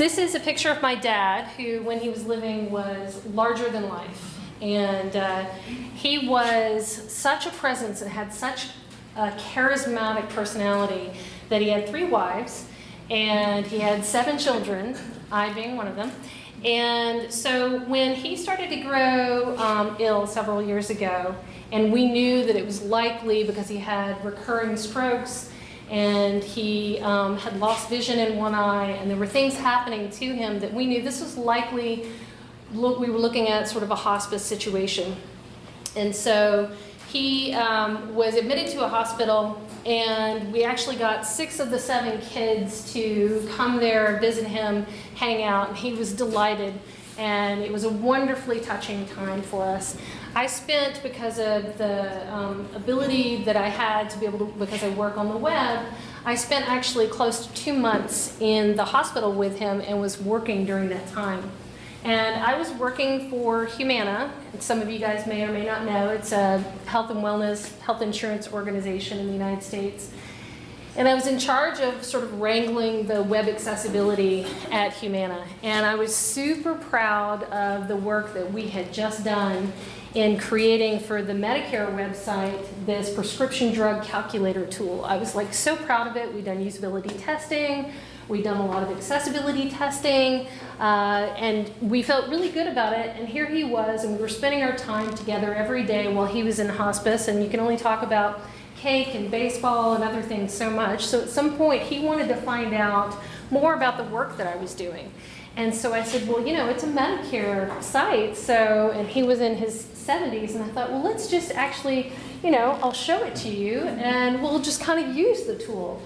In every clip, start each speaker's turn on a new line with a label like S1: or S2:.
S1: This is a picture of my dad, who, when he was living, was larger than life. And he was such a presence and had such a charismatic personality that he had 3 wives, and he had 7 children, I being one of them. And so when he started to grow ill several years ago, and we knew that it was likely because he had recurring strokes, and he had lost vision in one eye, and there were things happening to him that we knew this was likely, we were looking at sort of a hospice situation. And so he was admitted to a hospital, and we actually got 6 of the 7 kids to come there, visit him, hang out, and he was delighted. And it was a wonderfully touching time for us. I spent, because of the ability that I had to be able to, because I work on the web, I spent actually close to 2 months in the hospital with him and was working during that time. And I was working for Humana, and some of you guys may or may not know, it's a health and wellness, health insurance organization in the United States. And I was in charge of sort of wrangling the web accessibility at Humana. And I was super proud of the work that we had just done in creating for the Medicare website this prescription drug calculator tool. I was like so proud of it. We'd done usability testing, we'd done a lot of accessibility testing, and we felt really good about it. And here he was, and we were spending our time together every day while he was in hospice, and you can only talk about cake and baseball and other things so much. So at some point he wanted to find out more about the work that I was doing. And so I said, well, you know, it's a Medicare site, so, and he was in his 70s, and I thought, well, let's just actually, you know, I'll show it to you, and we'll just kind of use the tool.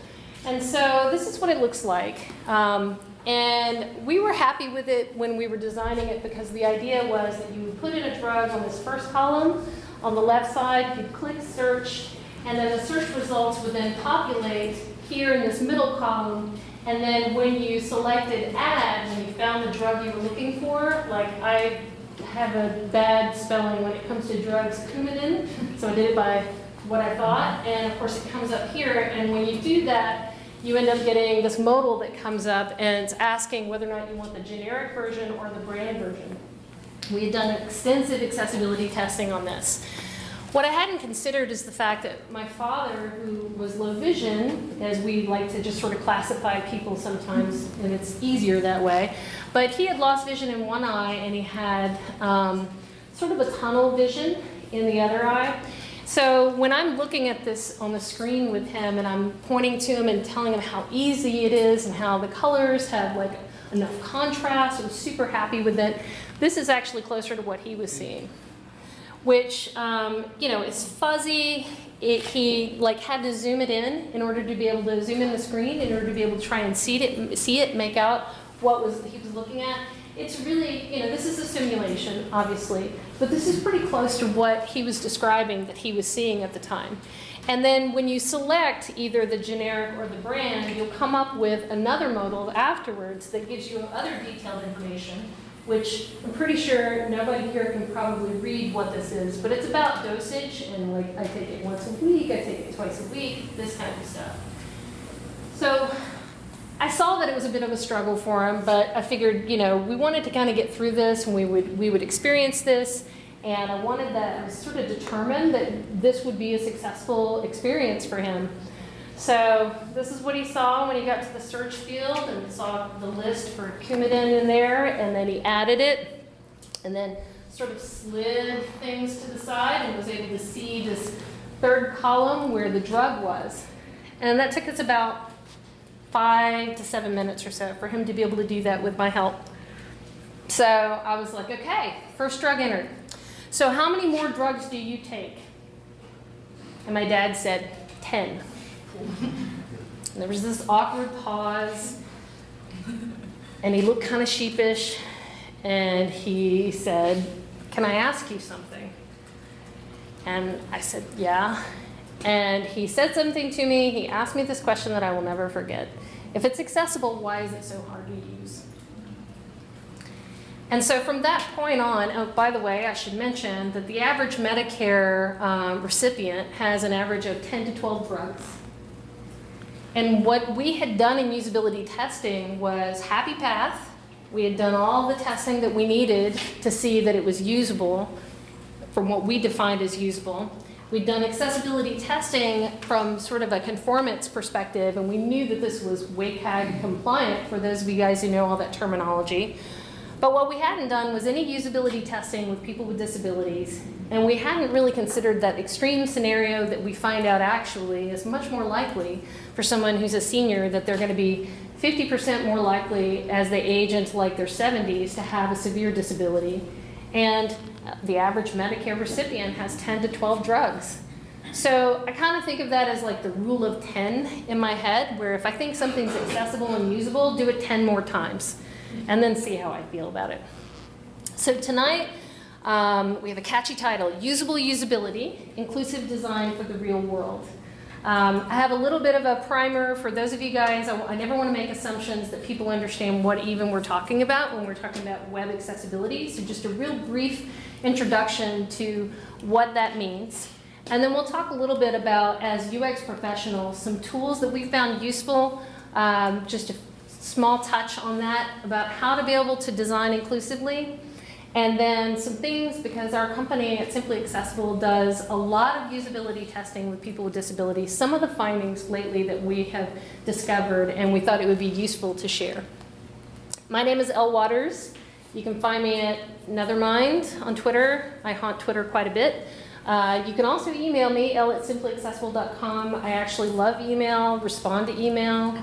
S1: And so this is what it looks like. And we were happy with it when we were designing it, because the idea was that you would put in a drug on this first column. On the left side, you'd click search, and then the search results would then populate here in this middle column. And then when you selected add, when you found the drug you were looking for, like I have a bad spelling when it comes to drugs, Coumadin, so I did it by what I thought, and of course it comes up here, and when you do that, you end up getting this modal that comes up, and it's asking whether or not you want the generic version or the brand version. We had done extensive accessibility testing on this. What I hadn't considered is the fact that my father, who was low vision, as we like to just sort of classify people sometimes, and it's easier that way, but he had lost vision in one eye, and he had sort of a tunnel vision in the other eye. So when I'm looking at this on the screen with him, and I'm pointing to him and telling him how easy it is and how the colors have like enough contrast, I'm super happy with it. This is actually closer to what he was seeing, which, you know, is fuzzy. He like had to zoom it in order to be able to zoom in the screen, in order to be able to try and see it, make out what he was looking at. It's really, you know, this is a simulation, obviously, but this is pretty close to what he was describing that he was seeing at the time. And then when you select either the generic or the brand, you'll come up with another modal afterwards that gives you other detailed information, which I'm pretty sure nobody here can probably read what this is, but it's about dosage, and like I take it once a week, I take it twice a week, this kind of stuff. So I saw that it was a bit of a struggle for him, but I figured, you know, we wanted to kind of get through this, and we would experience this, and I was sort of determined that this would be a successful experience for him. So this is what he saw when he got to the search field and saw the list for Coumadin in there, and then he added it, and then sort of slid things to the side and was able to see this third column where the drug was. And that took us about 5 to 7 minutes or so for him to be able to do that with my help. So I was like, okay, first drug entered. So how many more drugs do you take? And my dad said, 10. And there was this awkward pause, and he looked kind of sheepish, and he said, can I ask you something? And I said, yeah. And he said something to me. He asked me this question that I will never forget. If it's accessible, why is it so hard to use? And so from that point on, oh, by the way, I should mention that the average Medicare recipient has an average of 10 to 12 drugs. And what we had done in usability testing was happy path, We had done all the testing that we needed to see that it was usable from what we defined as usable. We'd done accessibility testing from sort of a conformance perspective, and we knew that this was WCAG compliant, for those of you guys who know all that terminology. But what we hadn't done was any usability testing with people with disabilities, and we hadn't really considered that extreme scenario that we find out actually is much more likely for someone who's a senior, that they're going to be 50% more likely as they age into like their 70s to have a severe disability. And the average Medicare recipient has 10 to 12 drugs. So I kind of think of that as like the rule of 10 in my head, where if I think something's accessible and usable, do it 10 more times, and then see how I feel about it. So tonight, we have a catchy title, Usable Usability, Inclusive Design for the Real World. I have a little bit of a primer for those of you guys. I never want to make assumptions that people understand what even we're talking about when we're talking about web accessibility. So just a real brief introduction to what that means. And then we'll talk a little bit about, as UX professionals, some tools that we found useful, just a small touch on that, about how to be able to design inclusively. And then some things, because our company at Simply Accessible does a lot of usability testing with people with disabilities, some of the findings lately that we have discovered, and we thought it would be useful to share. My name is Elle Waters. You can find me at Nethermind on Twitter. I haunt Twitter quite a bit. You can also email me, elle@simplyaccessible.com. I actually love email, respond to email.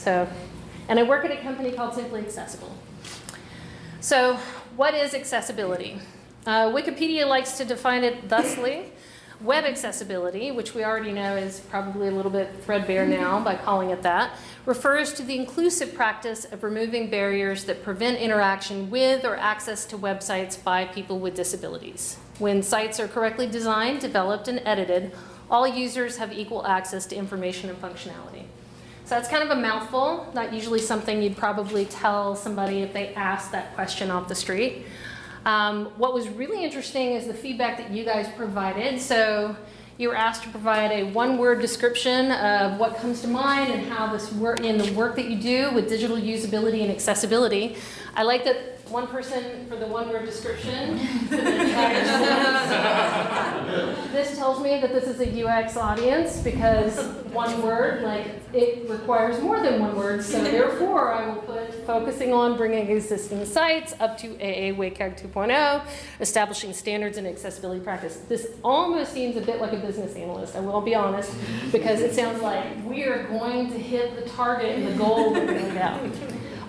S1: And I work at a company called Simply Accessible. So what is accessibility? Wikipedia likes to define it thusly. Web accessibility, which we already know is probably a little bit threadbare now by calling it that, refers to the inclusive practice of removing barriers that prevent interaction with or access to websites by people with disabilities. When sites are correctly designed, developed, and edited, all users have equal access to information and functionality. So that's kind of a mouthful, not usually something you'd probably tell somebody if they asked that question off the street. What was really interesting is the feedback that you guys provided. So you were asked to provide a one-word description of what comes to mind and how this work in the work that you do with digital usability and accessibility. I like that one person for the one-word description. This tells me that this is a UX audience, because one word, like, it requires more than one word. So therefore, I will put focusing on bringing existing sites up to AA WCAG 2.0, establishing standards and accessibility practice. This almost seems a bit like a business analyst, I will be honest, because it sounds like we are going to hit the target and the goal that we laid out.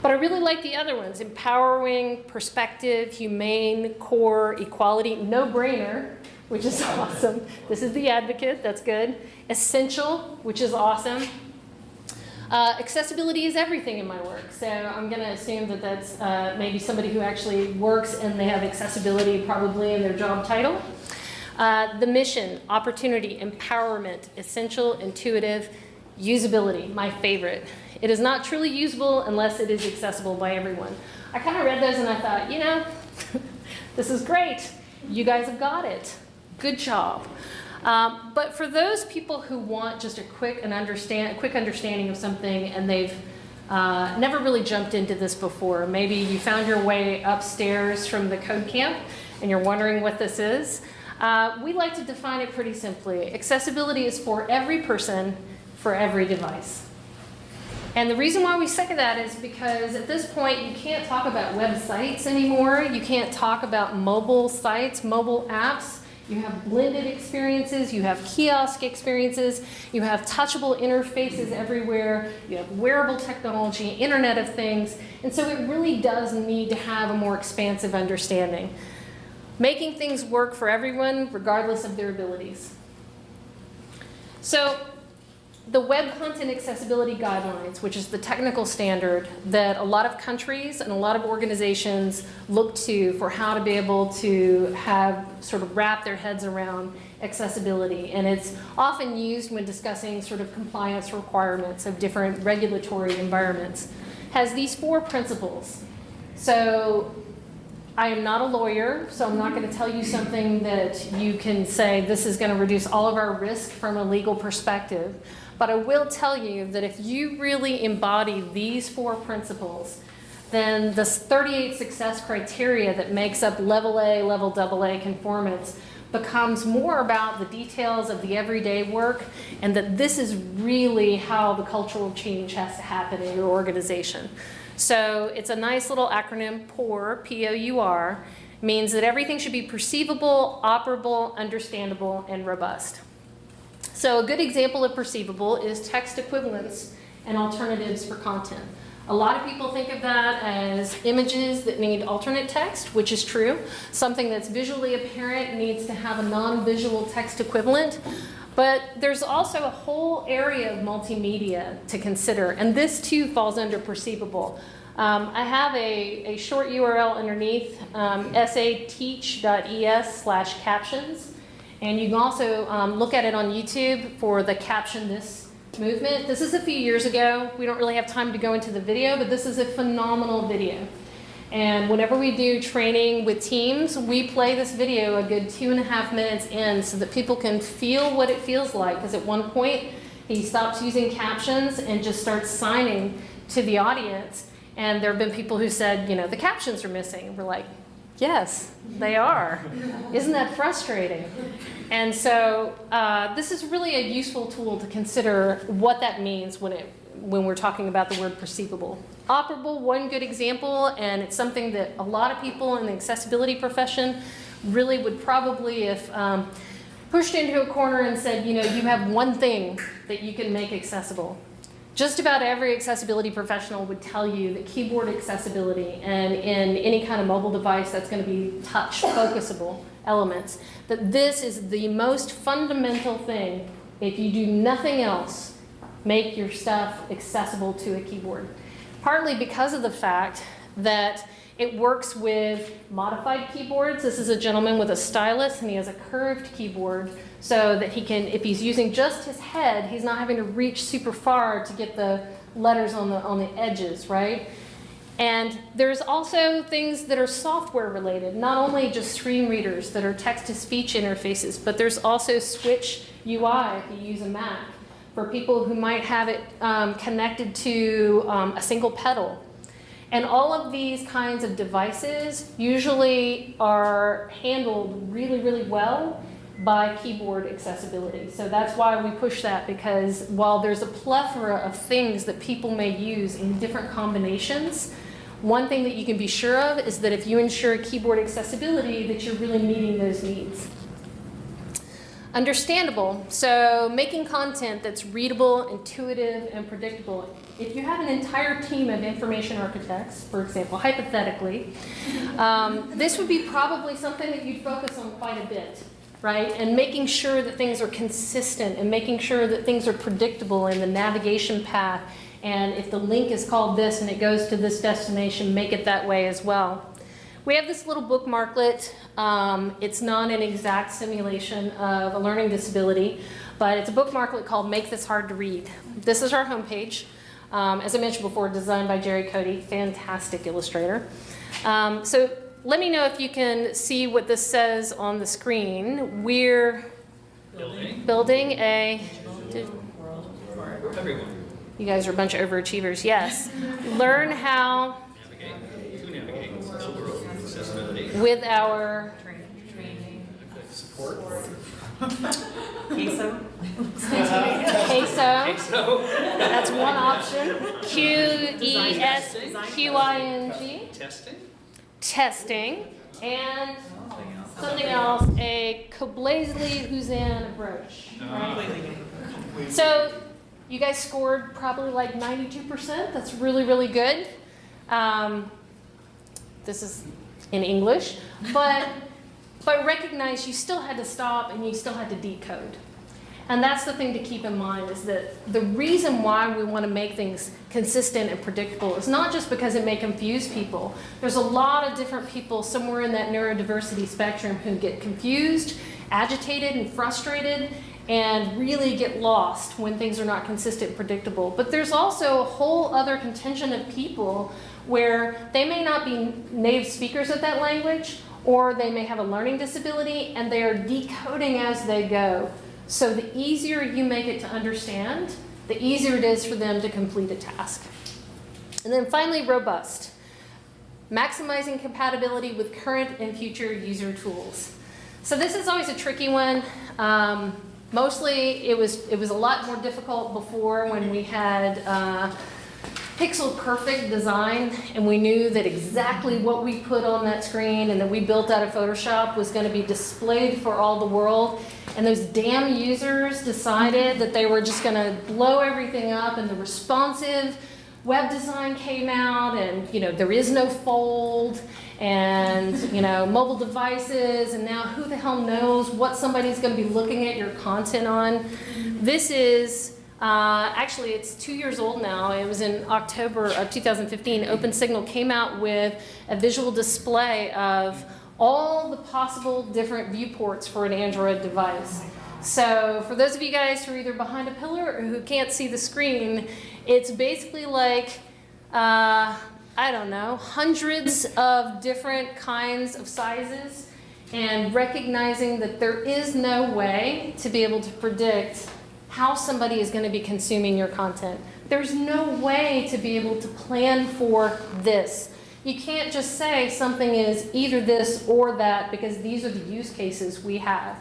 S1: But I really like the other ones: empowering, perspective, humane, core, equality, no-brainer, which is awesome. This is the advocate, that's good. Essential, which is awesome. Accessibility is everything in my work, so I'm going to assume that that's maybe somebody who actually works and they have accessibility probably in their job title. The mission, opportunity, empowerment, essential, intuitive, usability, my favorite. It is not truly usable unless it is accessible by everyone. I kind of read those and I thought, you know, this is great. You guys have got it. Good job. But for those people who want just a quick understanding of something, and they've never really jumped into this before, maybe you found your way upstairs from the code camp and you're wondering what this is, we like to define it pretty simply. Accessibility is for every person, for every device. And the reason why we say that is because at this point you can't talk about websites anymore. You can't talk about mobile sites, mobile apps. You have blended experiences, you have kiosk experiences, you have touchable interfaces everywhere, you have wearable technology, Internet of Things, and so it really does need to have a more expansive understanding. Making things work for everyone regardless of their abilities. So the Web Content Accessibility Guidelines, which is the technical standard that a lot of countries and a lot of organizations look to for how to be able to have sort of wrap their heads around accessibility. And it's often used when discussing sort of compliance requirements of different regulatory environments. Has these 4 principles. So I am not a lawyer, so I'm not going to tell you something that you can say this is going to reduce all of our risk from a legal perspective. But I will tell you that if you really embody these 4 principles, then the 38 success criteria that makes up level A, level AA conformance becomes more about the details of the everyday work, and that this is really how the cultural change has to happen in your organization. So it's a nice little acronym, POUR, P-O-U-R, means that everything should be perceivable, operable, understandable, and robust. So a good example of perceivable is text equivalence and alternatives for content. A lot of people think of that as images that need alternate text, which is true. Something that's visually apparent needs to have a non-visual text equivalent. But there's also a whole area of multimedia to consider, and this too falls under perceivable. I have a short URL underneath, sateach.es/captions, and you can also look at it on YouTube for the Caption This movement. This is a few years ago. We don't really have time to go into the video, but this is a phenomenal video. And whenever we do training with teams, we play this video a good 2.5 minutes in so that people can feel what it feels like. Because at one point, he stops using captions and just starts signing to the audience. And there have been people who said, you know, the captions are missing. We're like, yes, they are. Isn't that frustrating? And so this is really a useful tool to consider what that means when we're talking about the word perceivable. Operable, one good example, and it's something that a lot of people in the accessibility profession really would probably, if pushed into a corner and said, you know, you have one thing that you can make accessible. Just about every accessibility professional would tell you that keyboard accessibility and in any kind of mobile device that's going to be touch focusable elements, that this is the most fundamental thing. If you do nothing else, make your stuff accessible to a keyboard. Partly because of the fact that it works with modified keyboards. This is a gentleman with a stylus, and he has a curved keyboard so that he can, if he's using just his head, he's not having to reach super far to get the letters on the edges, right? And there's also things that are software related, not only just screen readers that are text-to-speech interfaces, but there's also Switch UI if you use a Mac for people who might have it connected to a single pedal. And all of these kinds of devices usually are handled really, really well by keyboard accessibility. So that's why we push that, because while there's a plethora of things that people may use in different combinations, one thing that you can be sure of is that if you ensure keyboard accessibility, that you're really meeting those needs. Understandable, so making content that's readable, intuitive, and predictable. If you have an entire team of information architects, for example, hypothetically, this would be probably something that you'd focus on quite a bit, right? And making sure that things are consistent and making sure that things are predictable in the navigation path. And if the link is called this and it goes to this destination, make it that way as well. We have this little bookmarklet. It's not an exact simulation of a learning disability, but it's a bookmarklet called Make This Hard to Read. This is our homepage. As I mentioned before, designed by Jerry Cody, fantastic illustrator. So let me know if you can see what this says on the screen. We're building a...
S2: For everyone.
S1: You guys are a bunch of overachievers, yes. Learn how... with our
S2: support.
S3: Queso.
S1: queso. That's one option. Q-E-S-Q-I-N-G.
S2: Testing.
S1: Testing. And something else, a Coblazely Huzan brooch. Right? So you guys scored probably like 92%. That's really, really good. This is in English, but recognize you still had to stop and you still had to decode. And that's the thing to keep in mind, is that the reason why we want to make things consistent and predictable is not just because it may confuse people. There's a lot of different people somewhere in that neurodiversity spectrum who get confused, agitated, and frustrated, and really get lost when things are not consistent and predictable. But there's also a whole other contingent of people where they may not be native speakers of that language, or they may have a learning disability, and they are decoding as they go. So the easier you make it to understand, the easier it is for them to complete a task. And then finally, robust. maximizing compatibility with current and future user tools. So this is always a tricky one. Mostly it was a lot more difficult before when we had pixel perfect design and we knew that exactly what we put on that screen and that we built out of Photoshop was going to be displayed for all the world. And those damn users decided that they were just going to blow everything up, and the responsive web design came out, and there is no fold, and mobile devices, and now who the hell knows what somebody's going to be looking at your content on. This is actually, it's 2 years old now. It was in October of 2015. OpenSignal came out with a visual display of all the possible different viewports for an Android device. So for those of you guys who are either behind a pillar or who can't see the screen, it's basically like, I don't know, hundreds of different kinds of sizes, and recognizing that there is no way to be able to predict how somebody is going to be consuming your content. There's no way to be able to plan for this. You can't just say something is either this or that, because these are the use cases we have.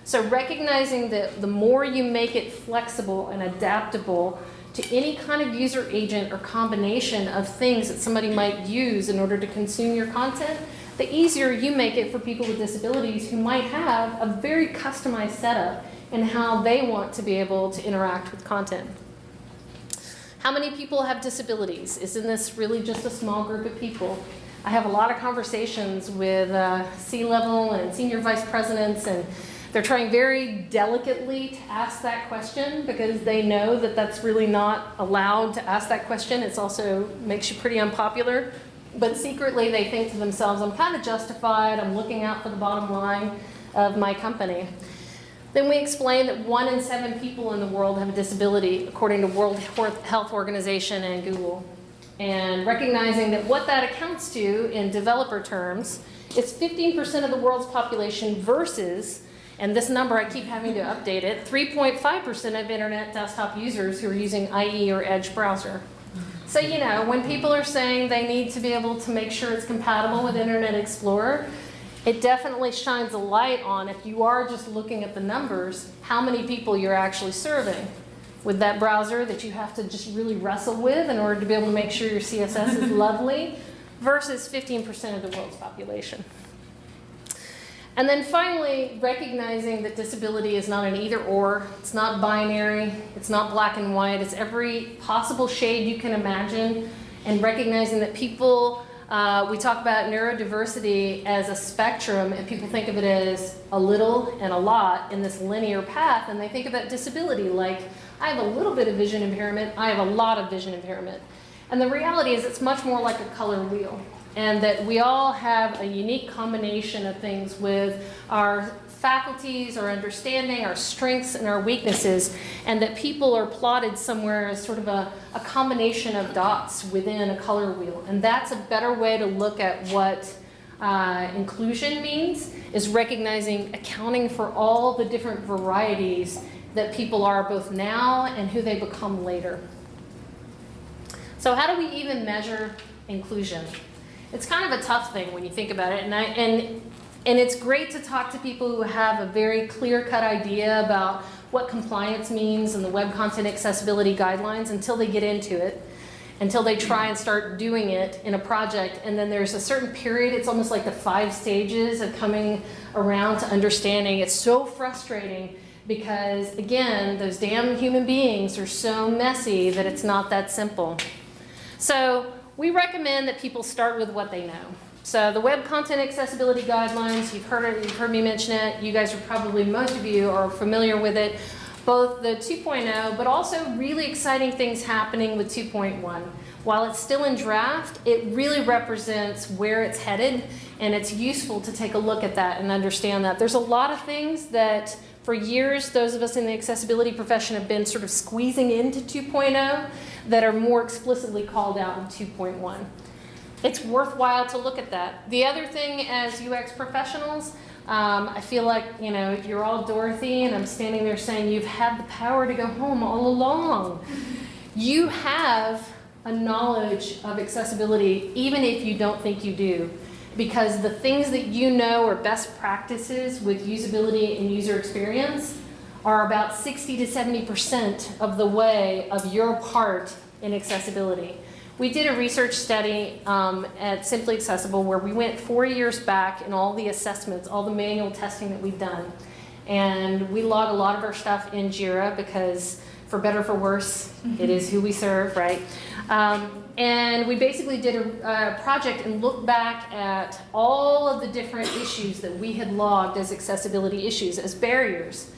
S1: So recognizing that the more you make it flexible and adaptable to any kind of user agent or combination of things that somebody might use in order to consume your content, the easier you make it for people with disabilities who might have a very customized setup in how they want to be able to interact with content. How many people have disabilities? Isn't this really just a small group of people? I have a lot of conversations with C-level and senior vice presidents, and they're trying very delicately to ask that question because they know that that's really not allowed to ask that question. It also makes you pretty unpopular. But secretly they think to themselves, I'm kind of justified, I'm looking out for the bottom line of my company. Then we explain that 1 in 7 people in the world have a disability, according to World Health Organization and Google. And recognizing that what that accounts to in developer terms is 15% of the world's population versus, and this number I keep having to update it, 3.5% of internet desktop users who are using IE or Edge browser. So when people are saying they need to be able to make sure it's compatible with Internet Explorer, it definitely shines a light on, if you are just looking at the numbers, how many people you're actually serving with that browser that you have to just really wrestle with in order to be able to make sure your CSS is lovely, versus 15% of the world's population. And then finally, recognizing that disability is not an either or, it's not binary, it's not black and white, it's every possible shade you can imagine, and recognizing that people, we talk about neurodiversity as a spectrum, and people think of it as a little and a lot in this linear path, and they think about disability like, I have a little bit of vision impairment, I have a lot of vision impairment. And the reality is it's much more like a color wheel, and that we all have a unique combination of things with our faculties, our understanding, our strengths, and our weaknesses, and that people are plotted somewhere as sort of a combination of dots within a color wheel. And that's a better way to look at what inclusion means, is recognizing, accounting for all the different varieties that people are both now and who they become later. So how do we even measure inclusion? It's kind of a tough thing when you think about it, and it's great to talk to people who have a very clear-cut idea about what compliance means and the Web Content Accessibility Guidelines until they get into it, until they try and start doing it in a project, and then there's a certain period, it's almost like the 5 stages of coming around to understanding. It's so frustrating because, again, those damn human beings are so messy that it's not that simple. So we recommend that people start with what they know. So the Web Content Accessibility Guidelines, you've heard me mention it. You guys are probably, most of you are familiar with it. Both the 2.0, but also really exciting things happening with 2.1. While it's still in draft, it really represents where it's headed, and it's useful to take a look at that and understand that. There's a lot of things that for years, those of us in the accessibility profession have been sort of squeezing into 2.0 that are more explicitly called out in 2.1. It's worthwhile to look at that. The other thing as UX professionals, I feel like, you're all Dorothy and I'm standing there saying you've had the power to go home all along. You have a knowledge of accessibility, even if you don't think you do. Because the things that you know are best practices with usability and user experience are about 60 to 70% of the way of your part in accessibility. We did a research study at Simply Accessible where we went 4 years back in all the assessments, all the manual testing that we've done. And we log a lot of our stuff in Jira because, for better or for worse, it is who we serve, right? And we basically did a project and looked back at all of the different issues that we had logged as accessibility issues, as barriers.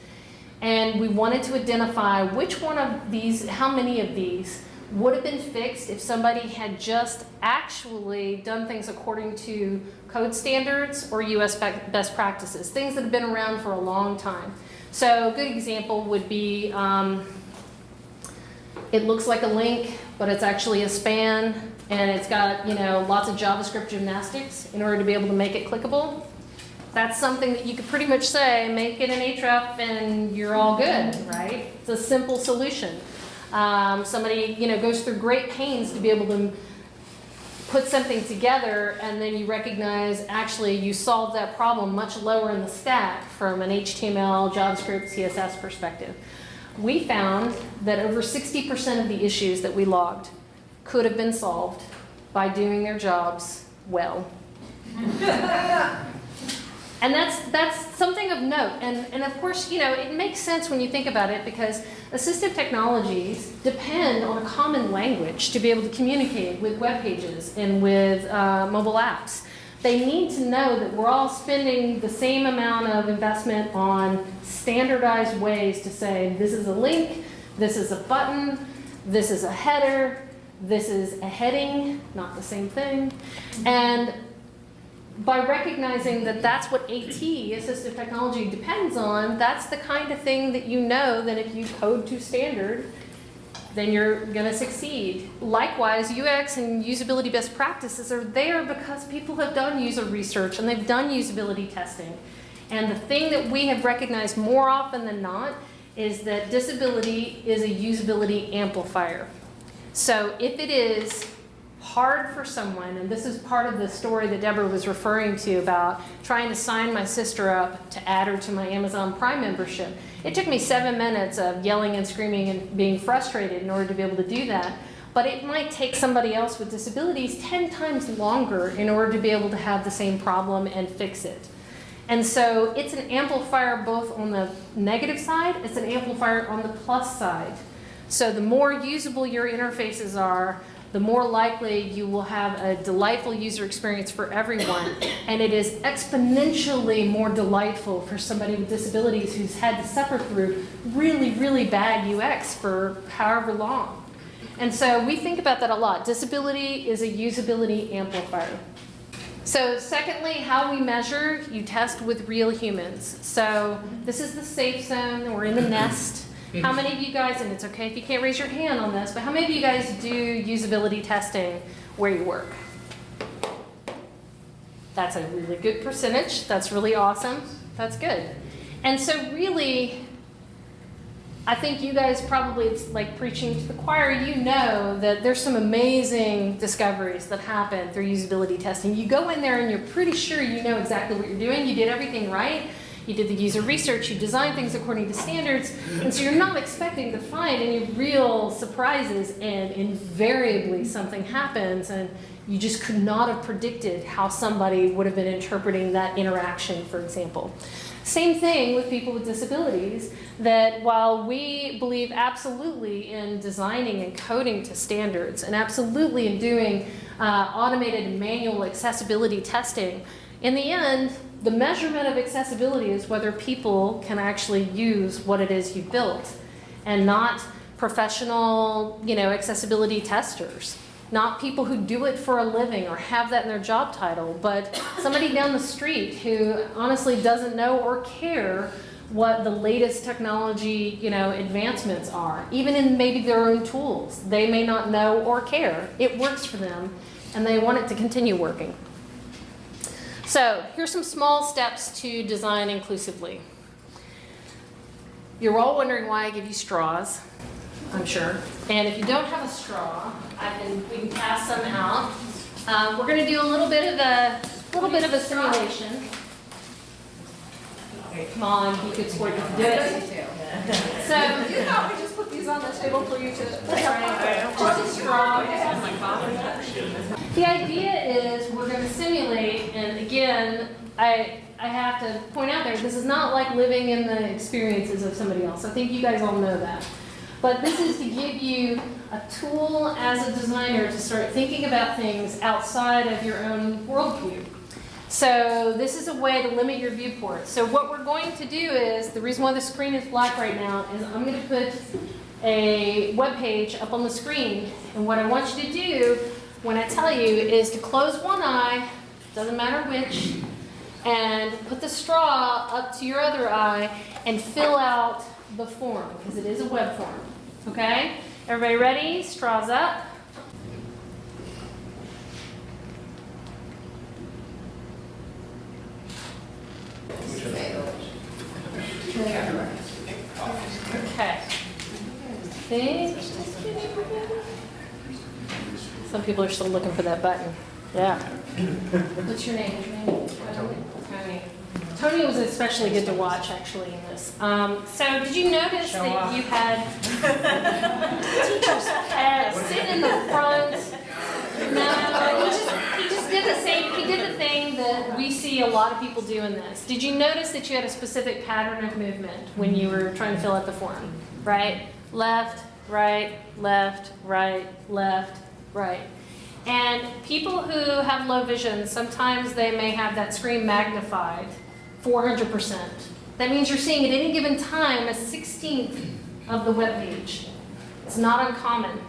S1: And we wanted to identify which one of these, how many of these would have been fixed if somebody had just actually done things according to code standards or US best practices, things that have been around for a long time. So a good example would be, it looks like a link, but it's actually a span, and it's got, lots of JavaScript gymnastics in order to be able to make it clickable. That's something that you could pretty much say, make it an href and you're all good, right? It's a simple solution. Somebody, goes through great pains to be able to put something together, and then you recognize actually you solved that problem much lower in the stack from an HTML, JavaScript, CSS perspective. We found that over 60% of the issues that we logged could have been solved by doing their jobs well. And that's something of note. And of course, it makes sense when you think about it, because assistive technologies depend on a common language to be able to communicate with web pages and with mobile apps. They need to know that we're all spending the same amount of investment on standardized ways to say, this is a link, this is a button, this is a header, this is a heading, not the same thing. And by recognizing that that's what AT, assistive technology, depends on, that's the kind of thing that that if you code to standard, then you're going to succeed. Likewise, UX and usability best practices are there because people have done user research and they've done usability testing. And the thing that we have recognized more often than not is that disability is a usability amplifier. So if it is hard for someone, and this is part of the story that Deborah was referring to about trying to sign my sister up to add her to my Amazon Prime membership. It took me 7 minutes of yelling and screaming and being frustrated in order to be able to do that. But it might take somebody else with disabilities 10 times longer in order to be able to have the same problem and fix it. And so it's an amplifier both on the negative side, it's an amplifier on the plus side. So the more usable your interfaces are, the more likely you will have a delightful user experience for everyone. And it is exponentially more delightful for somebody with disabilities who's had to suffer through really, really bad UX for however long. And so we think about that a lot. Disability is a usability amplifier. So secondly, how we measure, you test with real humans. So this is the safe zone, we're in the nest. How many of you guys, and it's okay if you can't raise your hand on this, but how many of you guys do usability testing where you work? That's a really good percentage. That's really awesome. That's good. And so really, I think you guys probably, it's like preaching to the choir, you know that there's some amazing discoveries that happen through usability testing. You go in there and you're pretty sure you know exactly what you're doing. You did everything right. You did the user research, you designed things according to standards, and so you're not expecting to find any real surprises, and invariably something happens, and you just could not have predicted how somebody would have been interpreting that interaction, for example. Same thing with people with disabilities, that while we believe absolutely in designing and coding to standards, and absolutely in doing automated and manual accessibility testing, in the end, the measurement of accessibility is whether people can actually use what it is you built, and not professional, accessibility testers, not people who do it for a living or have that in their job title, but somebody down the street who honestly doesn't know or care what the latest technology, advancements are. Even in maybe their own tools, they may not know or care. It works for them, and they want it to continue working. So here's some small steps to design inclusively. You're all wondering why I give you straws. I'm sure. And if you don't have a straw, we can pass some out. We're going to do a little bit of a simulation. Come on, you could squirt it. Do it. So
S3: You thought we just put these on the table for you to.
S1: just a straw. The idea is we're going to simulate, and again, I have to point out there, this is not like living in the experiences of somebody else. I think you guys all know that. But this is to give you a tool as a designer to start thinking about things outside of your own worldview. So this is a way to limit your viewport. So what we're going to do is, the reason why the screen is black right now is I'm going to put a web page up on the screen. And what I want you to do when I tell you is to close one eye, doesn't matter which, and put the straw up to your other eye and fill out the form, because it is a web form. Okay? Everybody ready? Straws up. Okay. See? Some people are still looking for that button. Yeah. What's your name? Tony. Tony was especially good to watch, actually, in this. So did you notice that you had teachers sit in the front? No, he just did the same. He did the thing that we see a lot of people do in this. Did you notice that you had a specific pattern of movement when you were trying to fill out the form? Right, left, right, left, right, left, right. And people who have low vision, sometimes they may have that screen magnified 400%. That means you're seeing at any given time a 16th of the web page. It's not uncommon.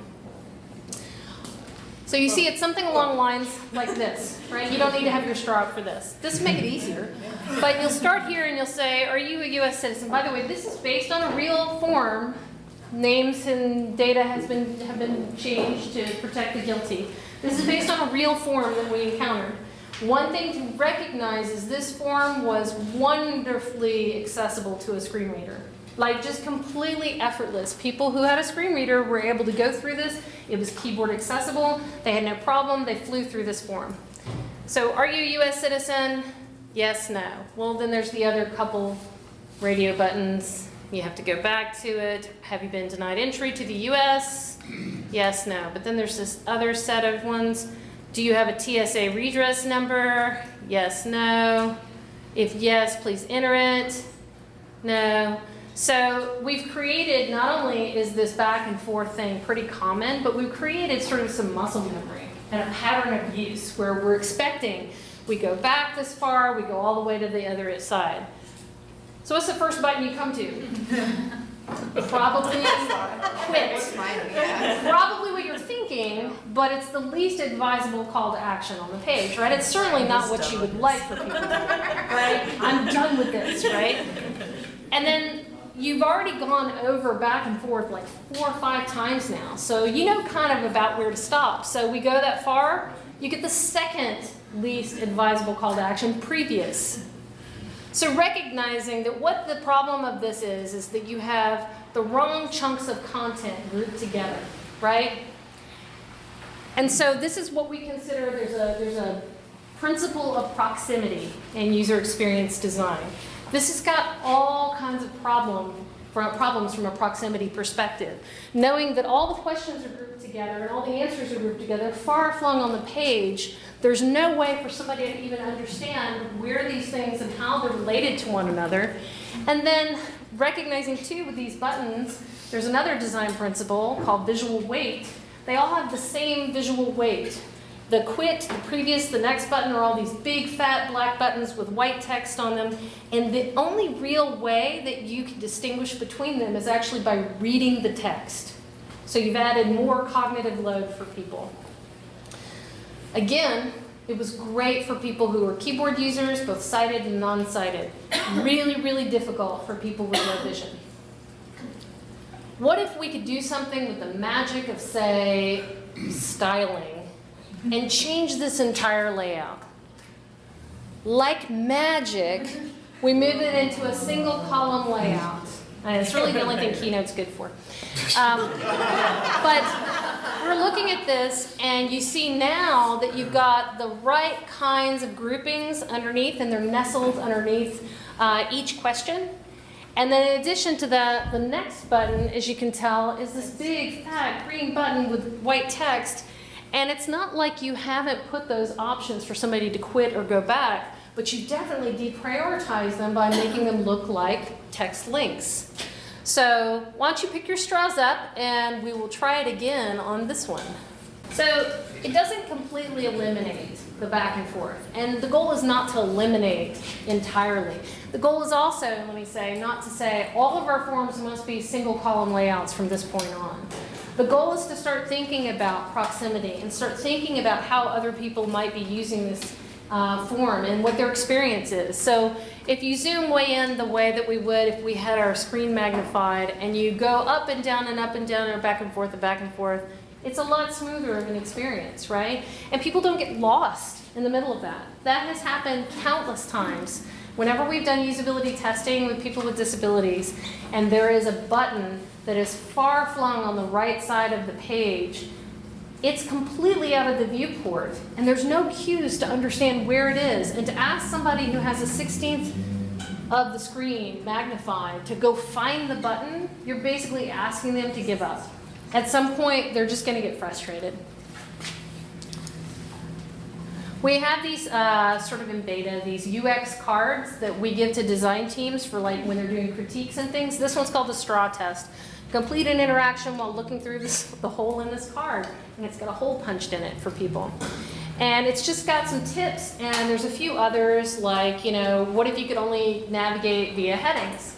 S1: So you see, it's something along lines like this, right? You don't need to have your straw up for this. This will make it easier. But you'll start here and you'll say, are you a U.S. citizen? By the way, this is based on a real form. Names and data have been changed to protect the guilty. This is based on a real form that we encountered. One thing to recognize is this form was wonderfully accessible to a screen reader. Like, just completely effortless. People who had a screen reader were able to go through this. It was keyboard accessible. They had no problem. They flew through this form. So are you a U.S. citizen? Yes, no. Well, then there's the other couple radio buttons. You have to go back to it. Have you been denied entry to the U.S.? Yes, no. But then there's this other set of ones. Do you have a TSA redress number? Yes, no. If yes, please enter it. No. So we've created, not only is this back and forth thing pretty common, but we've created sort of some muscle memory and a pattern of use where we're expecting we go back this far, we go all the way to the other side. So what's the first button you come to? Probably quit. Probably what you're thinking, but it's the least advisable call to action on the page, right? It's certainly not what you would like for people, right? I'm done with this, right? And then you've already gone over back and forth like 4 or 5 times now. So you know kind of about where to stop. So we go that far, you get the second least advisable call to action, previous. So recognizing that what the problem of this is that you have the wrong chunks of content grouped together, right? And so this is what we consider, there's a principle of proximity in user experience design. This has got all kinds of problems from a proximity perspective. Knowing that all the questions are grouped together and all the answers are grouped together, far flung on the page, there's no way for somebody to even understand where these things and how they're related to one another. And then recognizing too with these buttons, there's another design principle called visual weight. They all have the same visual weight. The quit, the previous, the next button are all these big fat black buttons with white text on them. And the only real way that you can distinguish between them is actually by reading the text. So you've added more cognitive load for people. Again, it was great for people who are keyboard users, both sighted and non-sighted. Really, really difficult for people with low vision. What if we could do something with the magic of, say, styling and change this entire layout? Like magic, we move it into a single column layout. And it's really the only thing Keynote's good for. But we're looking at this, and you see now that you've got the right kinds of groupings underneath, and they're nestled underneath each question. And then in addition to that, the next button, as you can tell, is this big, fat, green button with white text. And it's not like you haven't put those options for somebody to quit or go back, but you definitely deprioritize them by making them look like text links. So why don't you pick your straws up, and we will try it again on this one. So it doesn't completely eliminate the back and forth. And the goal is not to eliminate entirely. The goal is also, let me say, not to say all of our forms must be single column layouts from this point on. The goal is to start thinking about proximity and start thinking about how other people might be using this form and what their experience is. So if you zoom way in the way that we would if we had our screen magnified, and you go up and down and up and down and back and forth and back and forth, it's a lot smoother of an experience, right? And people don't get lost in the middle of that. That has happened countless times. Whenever we've done usability testing with people with disabilities, and there is a button that is far flung on the right side of the page, it's completely out of the viewport, and there's no cues to understand where it is. And to ask somebody who has a 16th of the screen magnified to go find the button, you're basically asking them to give up. At some point, they're just going to get frustrated. We have these sort of in beta, these UX cards that we give to design teams for like when they're doing critiques and things. This one's called the straw test. Complete an interaction while looking through the hole in this card, and it's got a hole punched in it for people. And it's just got some tips, and there's a few others like, you know, what if you could only navigate via headings?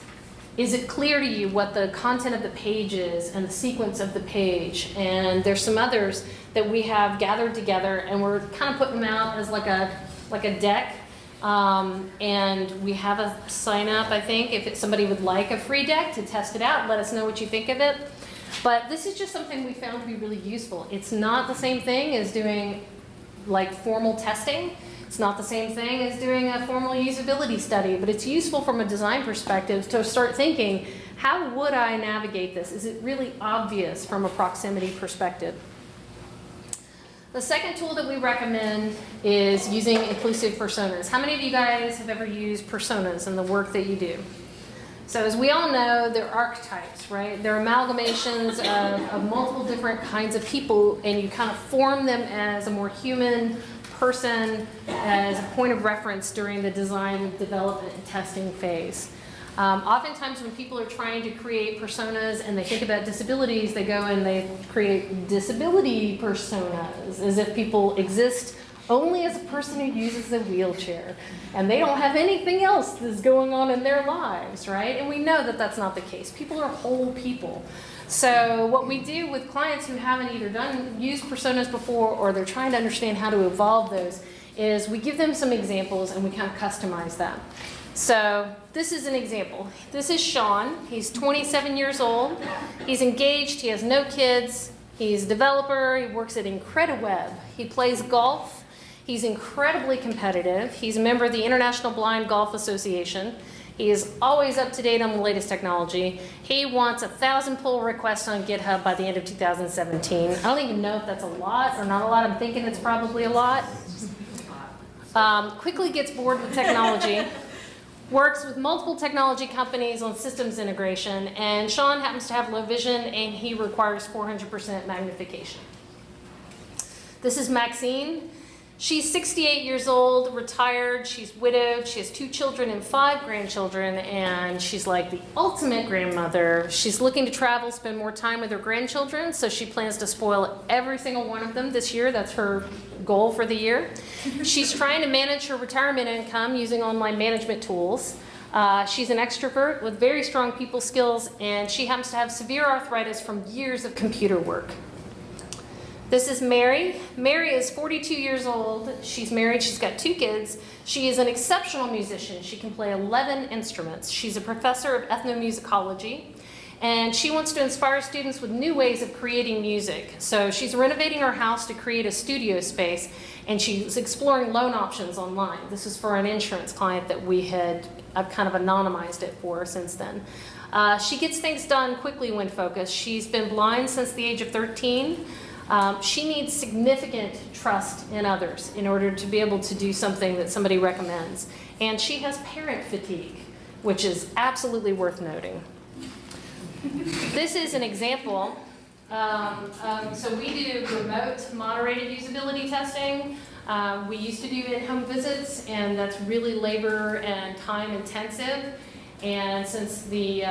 S1: Is it clear to you what the content of the page is and the sequence of the page? And there's some others that we have gathered together, and we're kind of putting them out as like a deck. And we have a sign up, I think, if somebody would like a free deck to test it out, let us know what you think of it. But this is just something we found to be really useful. It's not the same thing as doing like formal testing. It's not the same thing as doing a formal usability study, but it's useful from a design perspective to start thinking, how would I navigate this? Is it really obvious from a proximity perspective? The second tool that we recommend is using inclusive personas. How many of you guys have ever used personas in the work that you do? So as we all know, they're archetypes, right? They're amalgamations of multiple different kinds of people, and you kind of form them as a more human person, as a point of reference during the design, development, and testing phase. Oftentimes when people are trying to create personas and they think about disabilities, they go and they create disability personas, as if people exist only as a person who uses a wheelchair, and they don't have anything else that's going on in their lives, right? And we know that that's not the case. People are whole people. So what we do with clients who haven't either used personas before, or they're trying to understand how to evolve those, is we give them some examples and we kind of customize them. So this is an example. This is Sean. He's 27 years old. He's engaged. He has no kids. He's a developer. He works at IncrediWeb. He plays golf. He's incredibly competitive. He's a member of the International Blind Golf Association. He is always up to date on the latest technology. He wants 1,000 pull requests on GitHub by the end of 2017. I don't even know if that's a lot or not a lot. I'm thinking it's probably a lot. Quickly gets bored with technology. Works with multiple technology companies on systems integration, and Sean happens to have low vision and he requires 400% magnification. This is Maxine. She's 68 years old, retired, she's widowed, she has 2 children and 5 grandchildren, and she's like the ultimate grandmother. She's looking to travel, spend more time with her grandchildren, so she plans to spoil every single one of them this year. That's her goal for the year. She's trying to manage her retirement income using online management tools. She's an extrovert with very strong people skills, and she happens to have severe arthritis from years of computer work. This is Mary. Mary is 42 years old. She's married. She's got 2 kids. She is an exceptional musician. She can play 11 instruments. She's a professor of ethnomusicology, And she wants to inspire students with new ways of creating music. So she's renovating her house to create a studio space, and she's exploring loan options online. This is for an insurance client that I've kind of anonymized it for since then. She gets things done quickly when focused. She's been blind since the age of 13. She needs significant trust in others in order to be able to do something that somebody recommends. And she has parent fatigue, which is absolutely worth noting. This is an example. So we do remote moderated usability testing. We used to do in-home visits, and that's really labor and time intensive. And since the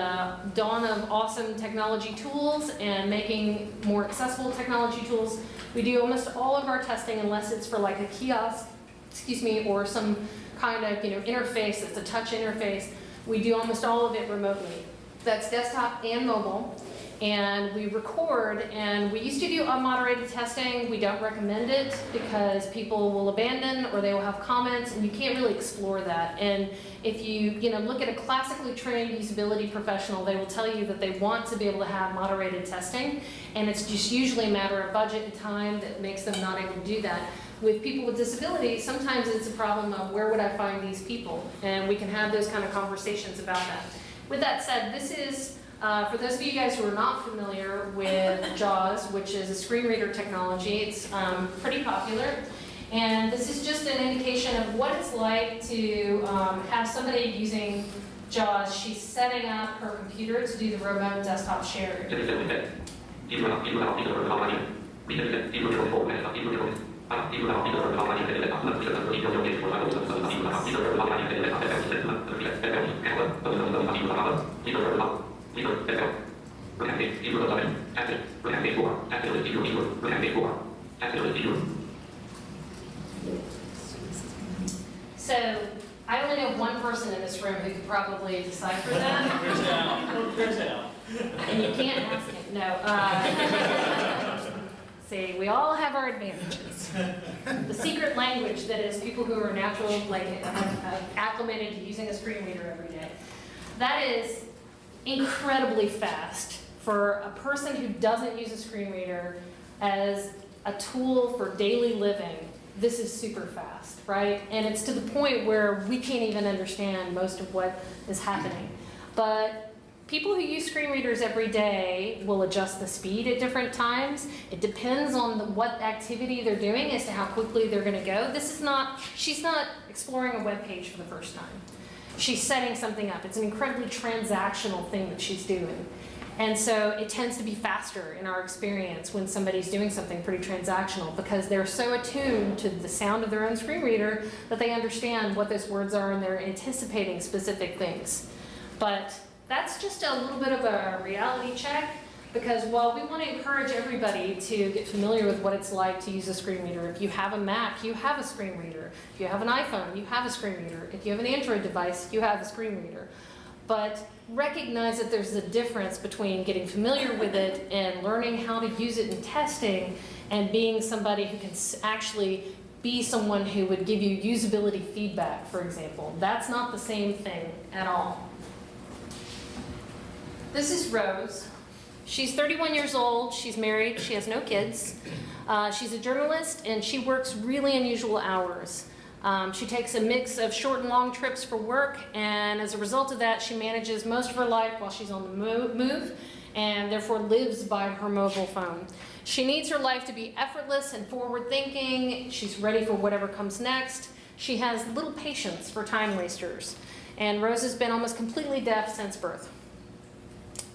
S1: dawn of awesome technology tools and making more accessible technology tools, we do almost all of our testing unless it's for like a kiosk, or some kind of interface that's a touch interface. We do almost all of it remotely. That's desktop and mobile, and we record, and we used to do unmoderated testing. We don't recommend it because people will abandon or they will have comments, and you can't really explore that. And if you look at a classically trained usability professional, they will tell you that they want to be able to have moderated testing, and it's just usually a matter of budget and time that makes them not able to do that. With people with disabilities, sometimes it's a problem of where would I find these people, and we can have those kind of conversations about that. With that said, this is, for those of you guys who are not familiar with JAWS, which is a screen reader technology, it's pretty popular. And this is just an indication of what it's like to have somebody using JAWS. She's setting up her computer to do the remote desktop share. So I only know one person in this room who could probably decipher that.
S2: There's Al.
S1: And you can't ask him. No. See, we all have our advantages. The secret language that is people who are natural, have acclimated to using a screen reader every day. That is incredibly fast for a person who doesn't use a screen reader as a tool for daily living. This is super fast, right? And it's to the point where we can't even understand most of what is happening. But people who use screen readers every day will adjust the speed at different times. It depends on what activity they're doing as to how quickly they're going to go. She's not exploring a web page for the first time. She's setting something up. It's an incredibly transactional thing that she's doing. And so it tends to be faster in our experience when somebody's doing something pretty transactional because they're so attuned to the sound of their own screen reader that they understand what those words are and they're anticipating specific things. But that's just a little bit of a reality check because while we want to encourage everybody to get familiar with what it's like to use a screen reader, if you have a Mac, you have a screen reader. If you have an iPhone, you have a screen reader. If you have an Android device, you have a screen reader. But recognize that there's a difference between getting familiar with it and learning how to use it in testing and being somebody who can actually be someone who would give you usability feedback, for example. That's not the same thing at all. This is Rose. She's 31 years old, she's married, she has no kids. She's a journalist and she works really unusual hours. She takes a mix of short and long trips for work, and as a result of that, she manages most of her life while she's on the move, and therefore lives by her mobile phone. She needs her life to be effortless and forward-thinking. She's ready for whatever comes next. She has little patience for time wasters, and Rose has been almost completely deaf since birth.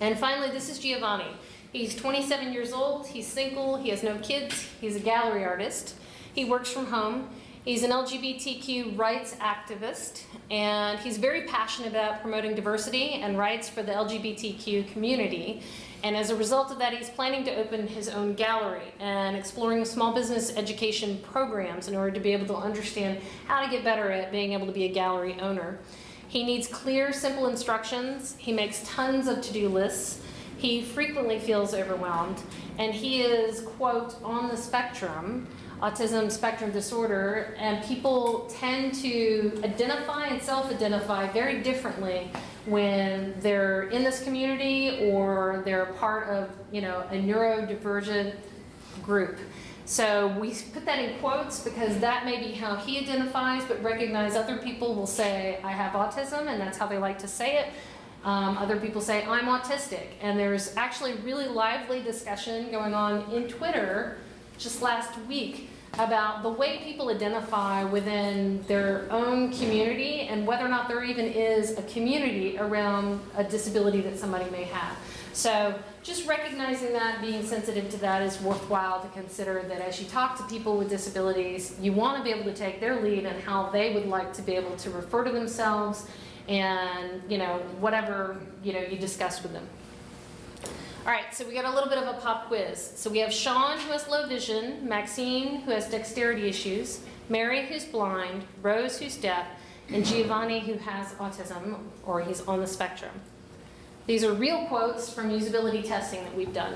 S1: And finally, this is Giovanni. He's 27 years old, he's single, he has no kids, he's a gallery artist. He works from home. He's an LGBTQ rights activist, and he's very passionate about promoting diversity and rights for the LGBTQ community. And as a result of that, he's planning to open his own gallery and exploring small business education programs in order to be able to understand how to get better at being able to be a gallery owner. He needs clear, simple instructions. He makes tons of to-do lists. He frequently feels overwhelmed, and he is, quote, on the spectrum, autism spectrum disorder, and people tend to identify and self-identify very differently when they're in this community or they're part of, a neurodivergent group. So we put that in quotes because that may be how he identifies, but recognize other people will say, I have autism, and that's how they like to say it. Other people say, I'm autistic. And there's actually really lively discussion going on in Twitter just last week about the way people identify within their own community and whether or not there even is a community around a disability that somebody may have. So just recognizing that, being sensitive to that is worthwhile to consider that as you talk to people with disabilities, you want to be able to take their lead in how they would like to be able to refer to themselves and, whatever, you discuss with them. All right, so we got a little bit of a pop quiz. So we have Sean, who has low vision, Maxine, who has dexterity issues, Mary, who's blind, Rose, who's deaf, and Giovanni, who has autism, or he's on the spectrum. These are real quotes from usability testing that we've done.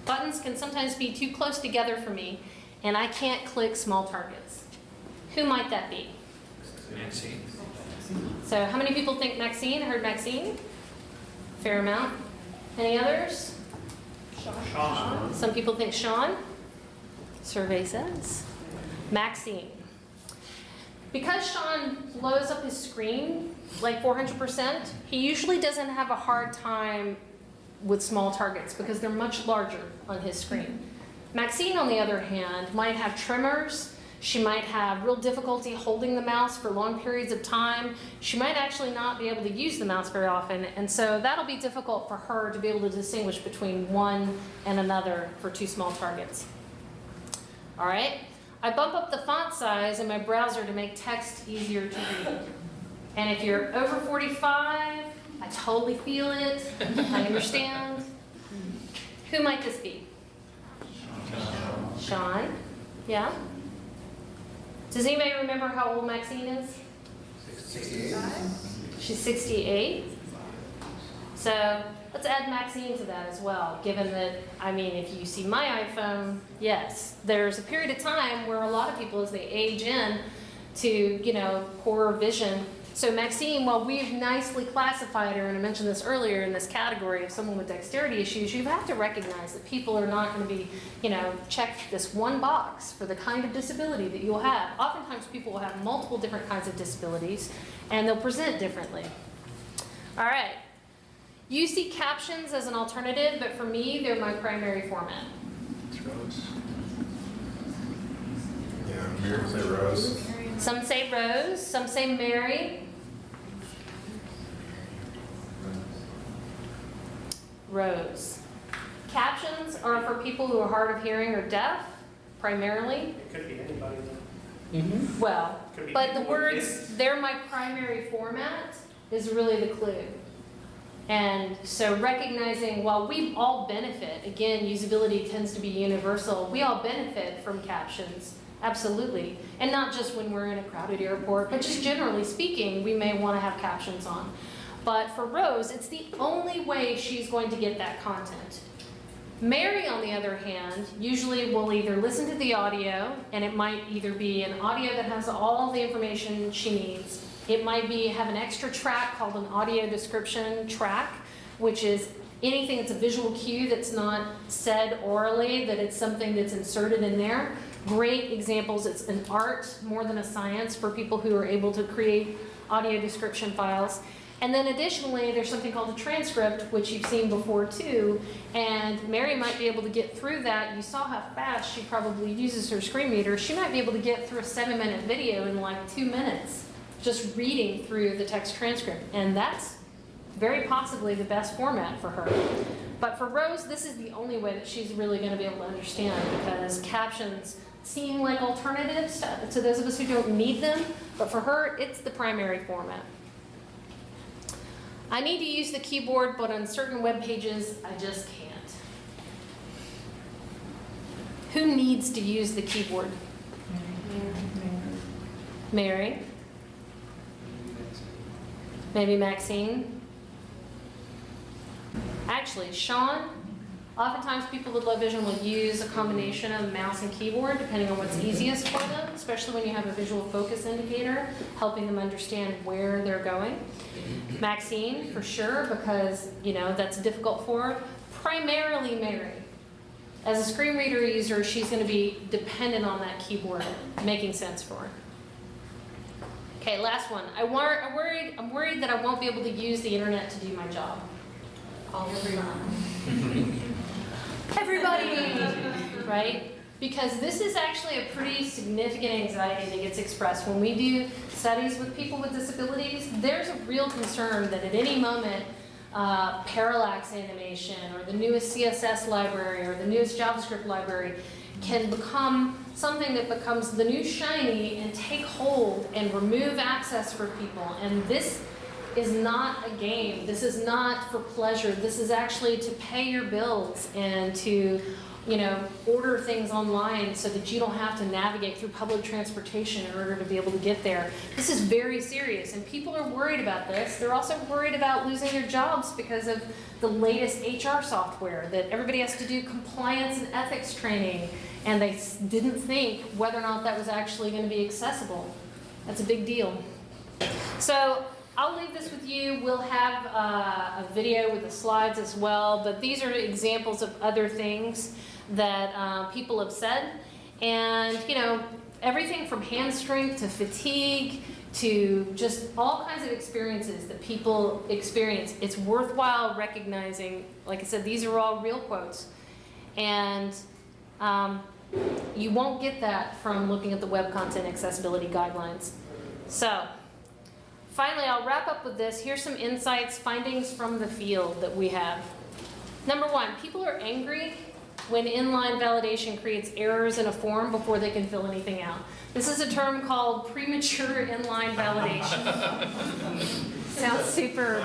S1: Buttons can sometimes be too close together for me, and I can't click small targets. Who might that be?
S2: Maxine.
S1: So how many people think Maxine? Heard Maxine? Fair amount. Any others?
S2: Sean.
S1: Some people think Sean. Survey says Maxine. Because Sean blows up his screen like 400%, he usually doesn't have a hard time with small targets because they're much larger on his screen. Maxine, on the other hand, might have tremors. She might have real difficulty holding the mouse for long periods of time. She might actually not be able to use the mouse very often, and so that'll be difficult for her to be able to distinguish between one and another for two small targets. All right, I bump up the font size in my browser to make text easier to read. And if you're over 45, I totally feel it, I understand. Who might this be? Sean, yeah? Does anybody remember how old Maxine is?
S2: 68.
S1: She's 68. So let's add Maxine to that as well, given that, if you see my iPhone, yes, there's a period of time where a lot of people, as they age in to, poorer vision. So Maxine, while we've nicely classified her, and I mentioned this earlier, in this category of someone with dexterity issues, you have to recognize that people are not going to be, check this one box for the kind of disability that you'll have. Oftentimes people will have multiple different kinds of disabilities, and they'll present differently. All right. You see captions as an alternative, but for me, they're my primary format.
S4: It's Rose. Yeah, Mary say Rose.
S1: Some say Rose, some say Mary. Rose. Captions are for people who are hard of hearing or deaf, primarily.
S2: It could be anybody though.
S1: Well,
S2: Could be
S1: but the
S2: people with
S1: words,
S2: kids.
S1: they're my primary format, is really the clue. And so recognizing, while we all benefit, again, usability tends to be universal, we all benefit from captions, absolutely. And not just when we're in a crowded airport, but just generally speaking, we may want to have captions on. But for Rose, it's the only way she's going to get that content. Mary, on the other hand, usually will either listen to the audio, and it might either be an audio that has all the information she needs. It might be have an extra track called an audio description track, which is anything that's a visual cue that's not said orally, that it's something that's inserted in there. Great examples. It's an art more than a science for people who are able to create audio description files. And then additionally, there's something called a transcript, which you've seen before too. And Mary might be able to get through that. You saw how fast she probably uses her screen reader. She might be able to get through a 7-minute video in like 2 minutes, just reading through the text transcript. And that's very possibly the best format for her. But for Rose, this is the only way that she's really going to be able to understand, because captions seem like alternatives to those of us who don't need them. But for her, it's the primary format. I need to use the keyboard, but on certain web pages, I just can't. Who needs to use the keyboard? Mary? Maybe Maxine? Actually, Sean, Oftentimes people with low vision will use a combination of mouse and keyboard depending on what's easiest for them, especially when you have a visual focus indicator, helping them understand where they're going. Maxine, for sure, because that's difficult for her. Primarily Mary. As a screen reader user, she's going to be dependent on that keyboard, making sense for her. Okay, last one. I'm worried that I won't be able to use the internet to do my job. Everybody, right? Because this is actually a pretty significant anxiety that gets expressed. When we do studies with people with disabilities, there's a real concern that at any moment, parallax animation or the newest CSS library or the newest JavaScript library can become something that becomes the new shiny and take hold and remove access for people. And this is not a game. This is not for pleasure. This is actually to pay your bills and to, order things online so that you don't have to navigate through public transportation in order to be able to get there. This is very serious, and people are worried about this. They're also worried about losing their jobs because of the latest HR software, that everybody has to do compliance and ethics training, and they didn't think whether or not that was actually going to be accessible. That's a big deal. So I'll leave this with you. We'll have a video with the slides as well, but these are examples of other things that people have said. And, everything from hand strength to fatigue to just all kinds of experiences that people experience. It's worthwhile recognizing, like I said, these are all real quotes. And you won't get that from looking at the Web Content Accessibility Guidelines. So, finally, I'll wrap up with this. Here's some insights, findings from the field that we have. Number one, people are angry when inline validation creates errors in a form before they can fill anything out. This is a term called premature inline validation. Sounds super,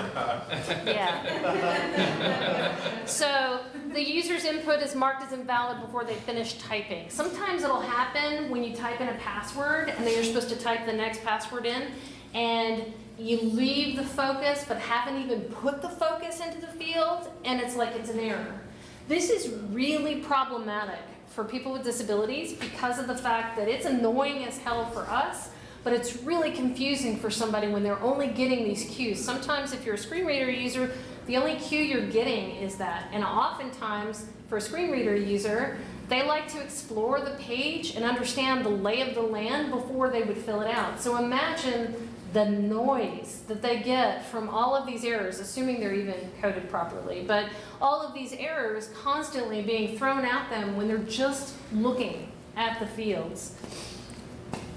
S1: yeah. So the user's input is marked as invalid before they finish typing. Sometimes it'll happen when you type in a password and then you're supposed to type the next password in, and you leave the focus but haven't even put the focus into the field, and it's like it's an error. This is really problematic for people with disabilities because of the fact that it's annoying as hell for us, but it's really confusing for somebody when they're only getting these cues. Sometimes if you're a screen reader user, the only cue you're getting is that. And oftentimes, for a screen reader user, they like to explore the page and understand the lay of the land before they would fill it out. So imagine the noise that they get from all of these errors, assuming they're even coded properly, but all of these errors constantly being thrown at them when they're just looking at the fields.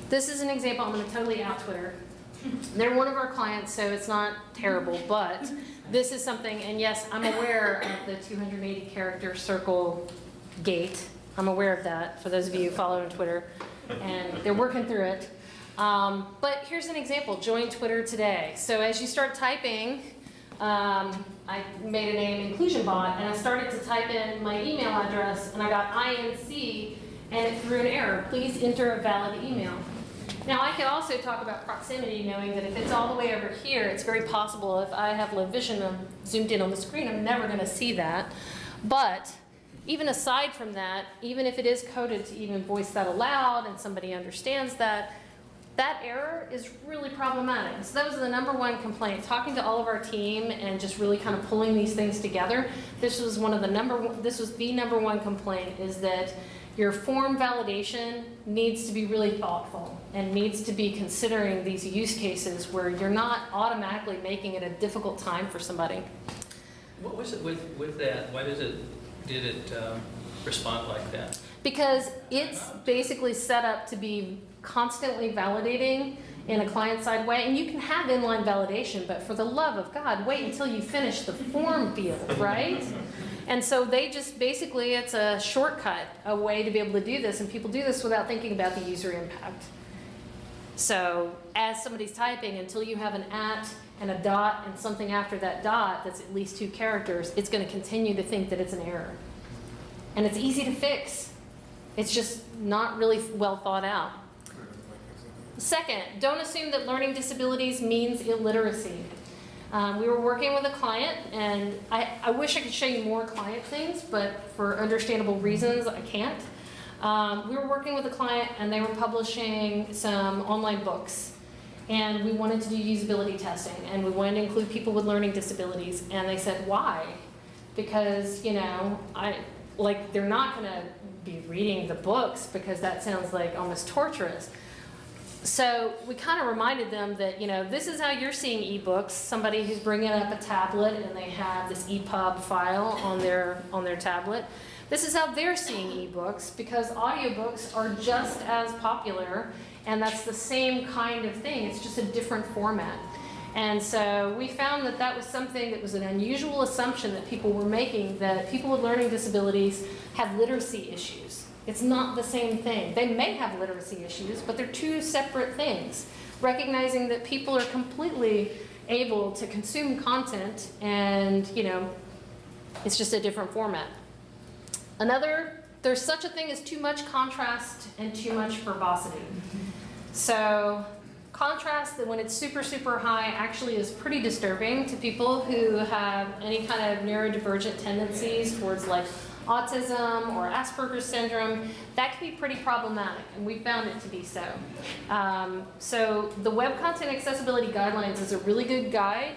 S1: This is an example. I'm going to totally out Twitter. They're one of our clients, so it's not terrible, but this is something, and yes, I'm aware of the 280 character circle gate. I'm aware of that, for those of you who follow on Twitter, and they're working through it. But here's an example. Join Twitter today. So as you start typing, I made a name inclusion bot, and I started to type in my email address, and I got INC, and it threw an error. Please enter a valid email. Now I could also talk about proximity, knowing that if it's all the way over here, it's very possible if I have low vision, I'm zoomed in on the screen, I'm never going to see that. But even aside from that, even if it is coded to even voice that aloud and somebody understands that, that error is really problematic. So that was the number one complaint. Talking to all of our team and just really kind of pulling these things together, this was the number one complaint, is that your form validation needs to be really thoughtful and needs to be considering these use cases where you're not automatically making it a difficult time for somebody.
S5: What was it with that? Why did it respond like that?
S1: Because it's basically set up to be constantly validating in a client-side way, and you can have inline validation, but for the love of God, wait until you finish the form field, right? And so they just basically, it's a shortcut, a way to be able to do this, and people do this without thinking about the user impact. So as somebody's typing, until you have an at and a dot and something after that dot that's at least 2 characters, it's going to continue to think that it's an error. And it's easy to fix. It's just not really well thought out. Second, don't assume that learning disabilities means illiteracy. We were working with a client, and I wish I could show you more client things, but for understandable reasons, I can't. We were working with a client, and they were publishing some online books. And we wanted to do usability testing, and we wanted to include people with learning disabilities. And they said, why? Because, you know, they're not going to be reading the books because that sounds like almost torturous. So we kind of reminded them that, you know, this is how you're seeing ebooks. Somebody who's bringing up a tablet and they have this EPUB file on their tablet. This is how they're seeing ebooks, because audiobooks are just as popular, and that's the same kind of thing. It's just a different format. And so we found that that was something that was an unusual assumption that people were making, that people with learning disabilities have literacy issues. It's not the same thing. They may have literacy issues, but they're two separate things. Recognizing that people are completely able to consume content, and, you know, it's just a different format. There's such a thing as too much contrast and too much verbosity. So contrast, that when it's super, super high, actually is pretty disturbing to people who have any kind of neurodivergent tendencies towards like autism or Asperger's syndrome. That can be pretty problematic, and we found it to be so. So the Web Content Accessibility Guidelines is a really good guide.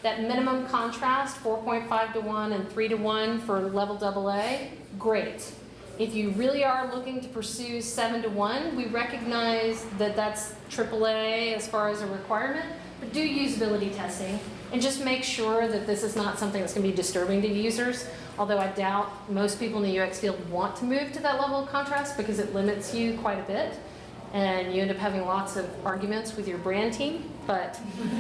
S1: That minimum contrast, 4.5 to 1 and 3 to 1 for level AA, great. If you really are looking to pursue 7 to 1, we recognize that that's AAA as far as a requirement, but do usability testing and just make sure that this is not something that's going to be disturbing to users, although I doubt most people in the UX field want to move to that level of contrast because it limits you quite a bit, and you end up having lots of arguments with your brand team, but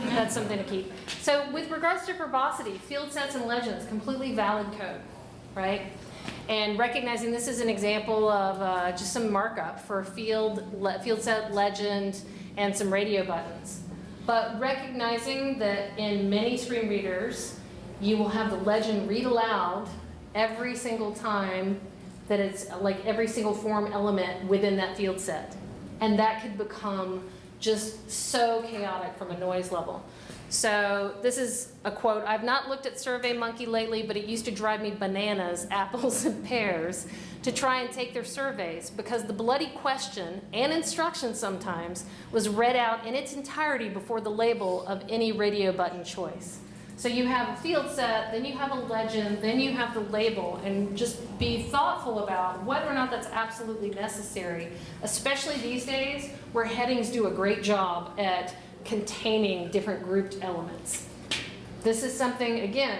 S1: that's something to keep. So with regards to verbosity, field sets and legends, completely valid code, right? And recognizing this is an example of just some markup for field set, legend, and some radio buttons. But recognizing that in many screen readers, you will have the legend read aloud every single time that it's like every single form element within that field set. And that could become just so chaotic from a noise level. So this is a quote. I've not looked at SurveyMonkey lately, but it used to drive me bananas, apples and pears, to try and take their surveys, because the bloody question and instruction sometimes was read out in its entirety before the label of any radio button choice. So you have a field set, then you have a legend, then you have the label, and just be thoughtful about whether or not that's absolutely necessary, especially these days where headings do a great job at containing different grouped elements. This is something, again,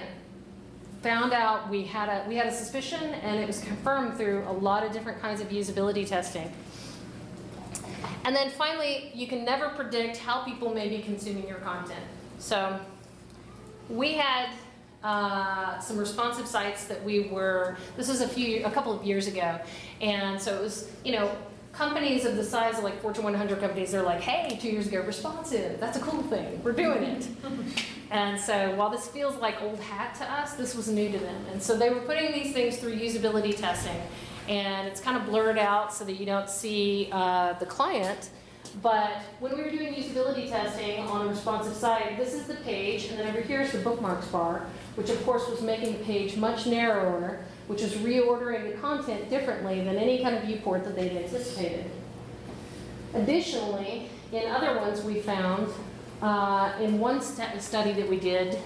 S1: found out, we had a suspicion, and it was confirmed through a lot of different kinds of usability testing. And then finally, you can never predict how people may be consuming your content. So we had some responsive sites that this was a couple of years ago, and so it was, you know, companies of the size of like Fortune 100 companies, they're like, hey, 2 years ago, responsive, that's a cool thing, we're doing it. And so while this feels like old hat to us, this was new to them. And so they were putting these things through usability testing, and it's kind of blurred out so that you don't see the client. But when we were doing usability testing on a responsive site, this is the page, and then over here is the bookmarks bar, which of course was making the page much narrower, which is reordering the content differently than any kind of viewport that they'd anticipated. Additionally, in other ones we found, in one study that we did,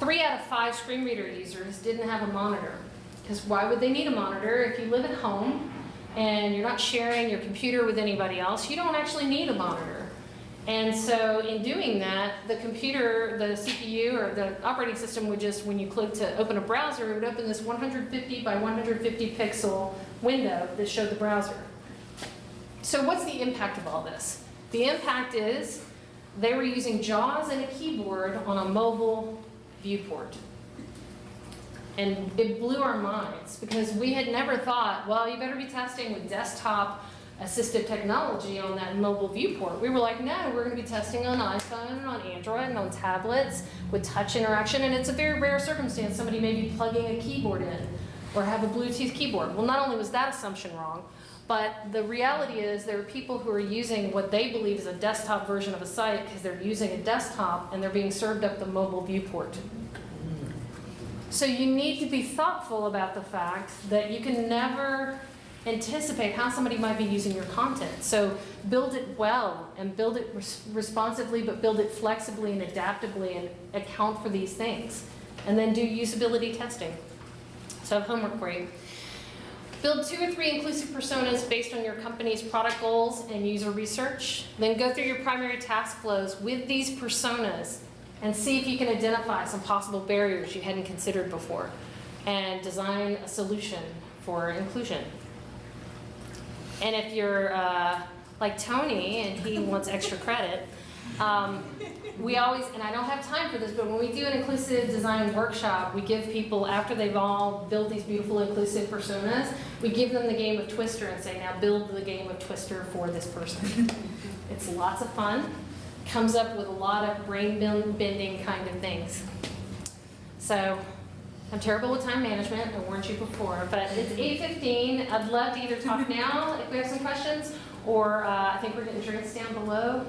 S1: 3 out of 5 screen reader users didn't have a monitor. Because why would they need a monitor if you live at home and you're not sharing your computer with anybody else? You don't actually need a monitor. And so in doing that, the computer, the CPU, or the operating system would just, when you click to open a browser, it would open this 150 by 150 pixel window that showed the browser. So what's the impact of all this? The impact is they were using JAWS and a keyboard on a mobile viewport. And it blew our minds, because we had never thought, well, you better be testing with desktop assistive technology on that mobile viewport. We were like, no, we're going to be testing on iPhone and on Android and on tablets with touch interaction, and it's a very rare circumstance somebody may be plugging a keyboard in or have a Bluetooth keyboard. Well, not only was that assumption wrong, But the reality is there are people who are using what they believe is a desktop version of a site because they're using a desktop and they're being served up the mobile viewport. So you need to be thoughtful about the fact that you can never anticipate how somebody might be using your content. So build it well and build it responsively, but build it flexibly and adaptively and account for these things. And then do usability testing. So I have homework for you. Build 2 or 3 inclusive personas based on your company's product goals and user research. Then go through your primary task flows with these personas and see if you can identify some possible barriers you hadn't considered before and design a solution for inclusion. And if you're like Tony and he wants extra credit, we always, and I don't have time for this, but when we do an inclusive design workshop, we give people, after they've all built these beautiful inclusive personas, we give them the game of Twister and say, now build the game of Twister for this person. It's lots of fun. Comes up with a lot of brain-bending kind of things. So I'm terrible with time management, I warned you before, but it's 8:15. I'd love to either talk now if we have some questions, or I think we're getting drinks down below.